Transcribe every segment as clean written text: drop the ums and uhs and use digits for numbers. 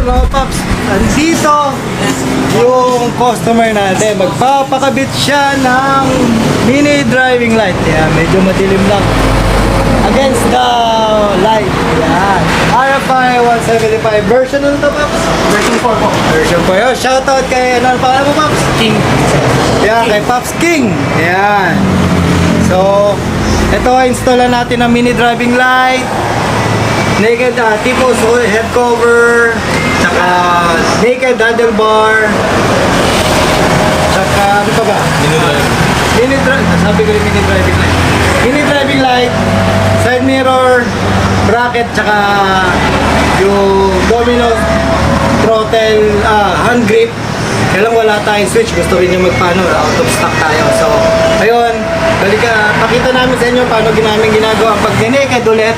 mga paps, andito yung customer natin. Magpapakabit siya ng mini driving light. Yan, medyo madilim lang. Against the light. Yan. Rfi 175 version ano to, paps? Version 4 po. Version 4. Yo, shoutout kay ano pa mo, paps? King. Yan, kay Paps King. Yan. So, ito installan natin ang mini driving light. Naked tipos head cover, tsaka naked handlebar, tsaka ano pa ba? Sabi ko yung mini driving light. Mini driving light, side mirror, bracket, tsaka yung domino throttle, hand grip. Kaya lang wala tayong switch, gusto rin yung magpaano, out of stock tayo. So, ayun, pakita namin sa inyo paano namin ginagawa ang pag-naked ulit.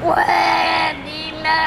Pwede na!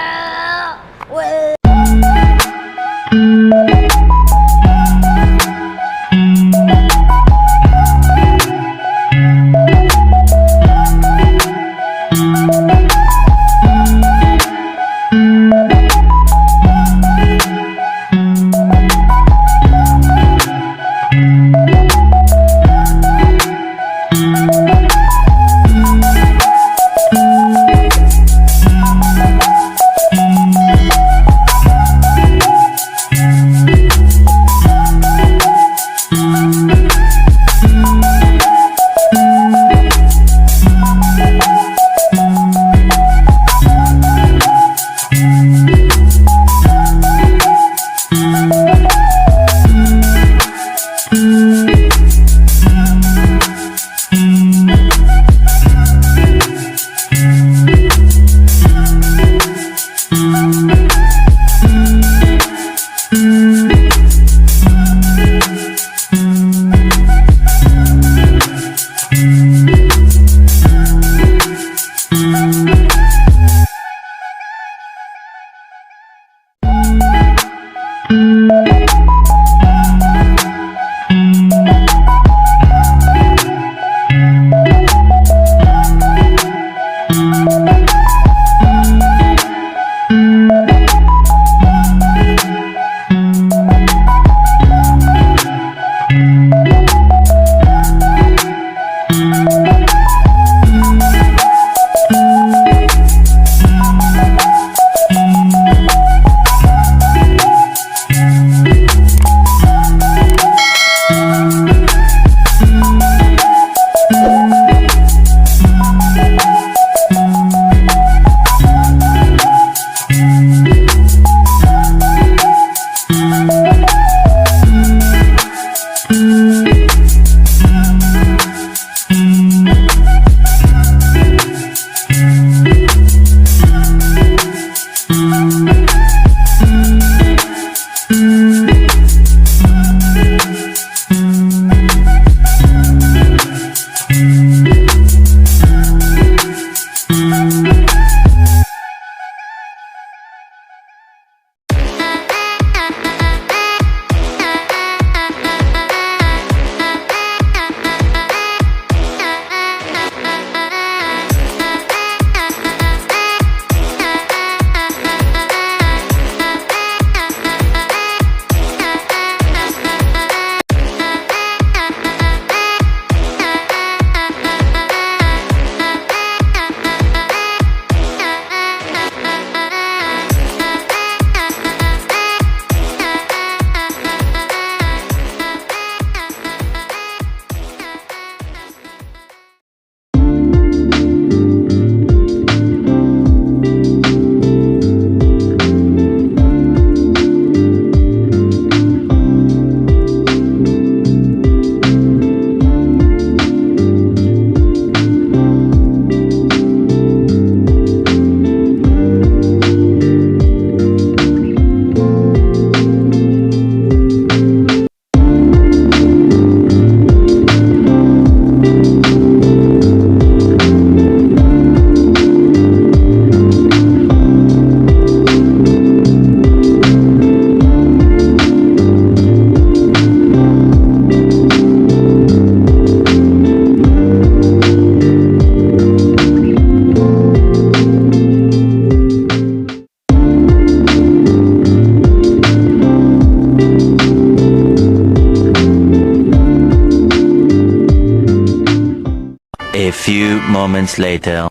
moments later.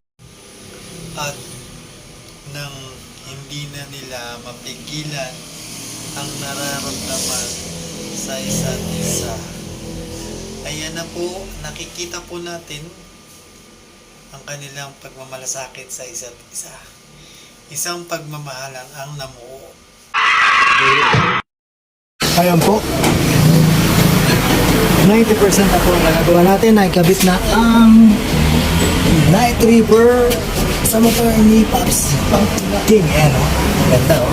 At nang hindi na nila mapigilan ang nararamdaman sa isa't isa. Ayan na po, nakikita po natin ang kanilang pagmamalasakit sa isa't isa. Isang pagmamahalang ang namuo. Ayan po. 90% na po ang nagagawa natin. Nakikabit na ang Night Reaper sa motor ni Pops King. Ayan o. Ganda o.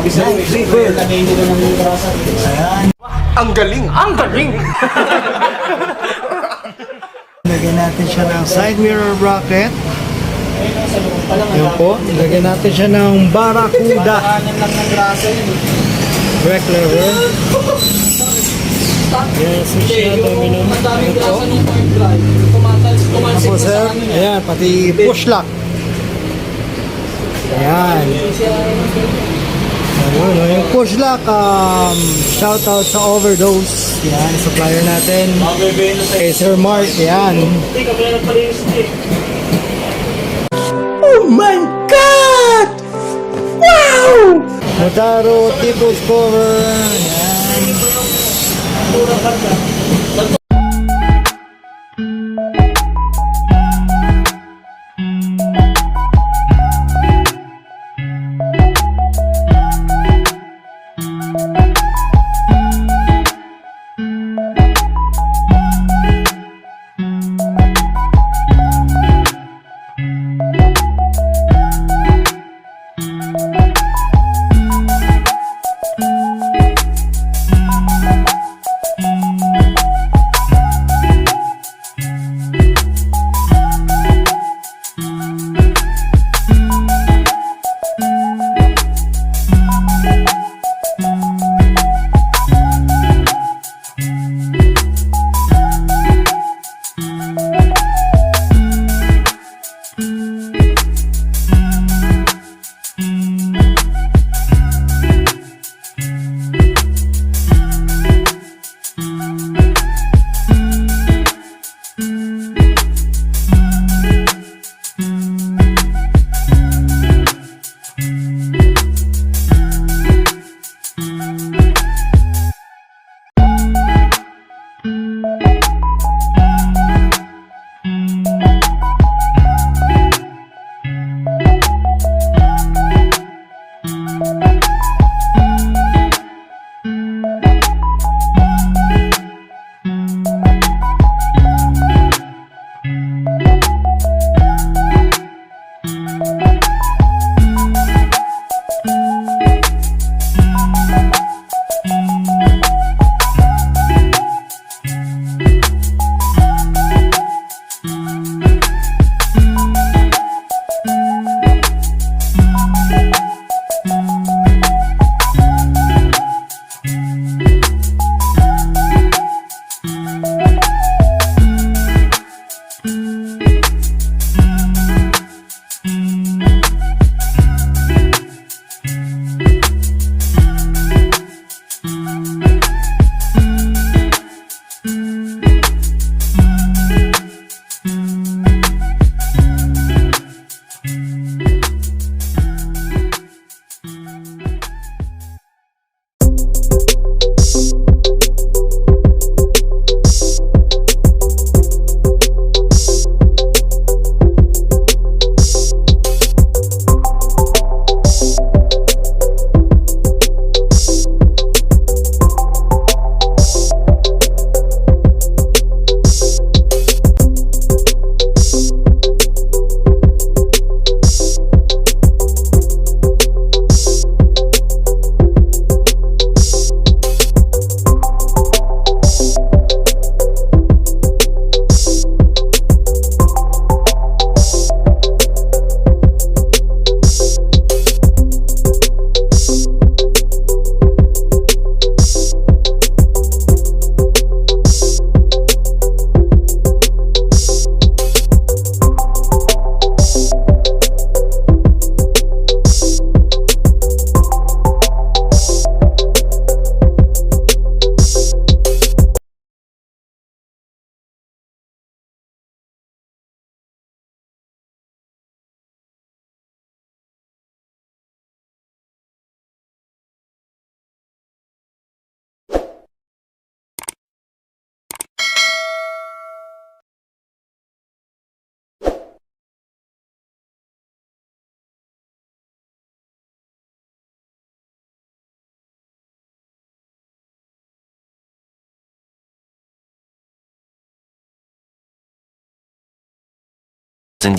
Night Reaper. Ayan. Ang galing! Ang galing! Lagyan natin siya ng side mirror bracket. Ayan po. Lagyan natin siya ng Barracuda brake lever. Yes, siya domino. Ayan po. Ayan po sir. Ayan, pati push lock. Ayan. Ayun, yung push lock, shout out sa Overdose. Yan, supplier natin. Kay Sir Mark, yan. Oh my God! Wow! Motaro, Tipos cover. Yan.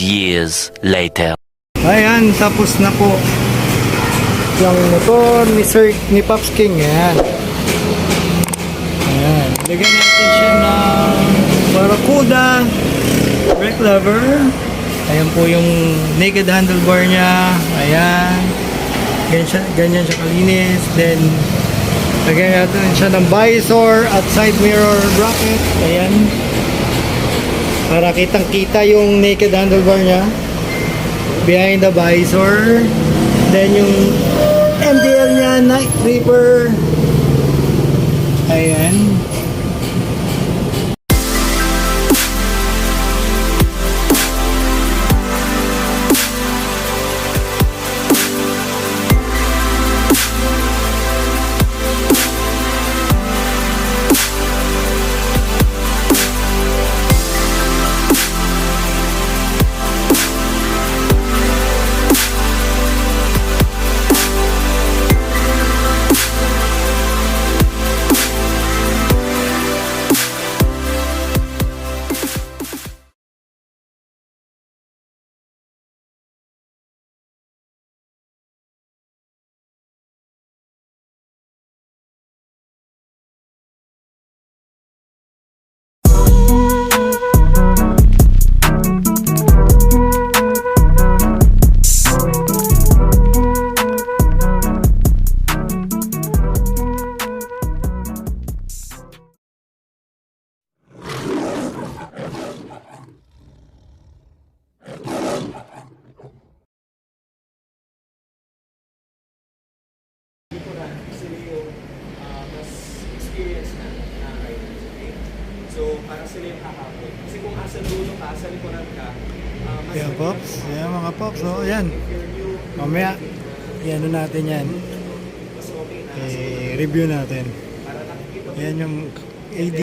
years later. Ayan, tapos na po yung motor ni Pops King. Ayan. Ayan. Lagyan natin siya ng Barracuda brake lever. Ayan po yung naked handlebar niya. Ayan. Ganyan siya kalinis. Then, lagyan natin siya ng visor at side mirror bracket. Ayan. Para kitang-kita yung naked handlebar niya. Behind the visor. Then yung MDL niya, night creeper. Ayan. So, parang sila yung kakapot. Kasi kung asa dulo ka, sa likuran ka, mas Ayan, Pops. Ayan, mga Pops. So, ayan. if you're new, Mamaya, i-ano natin yan. mas okay na. I-review natin. Para nakikita mo Ayan yung AD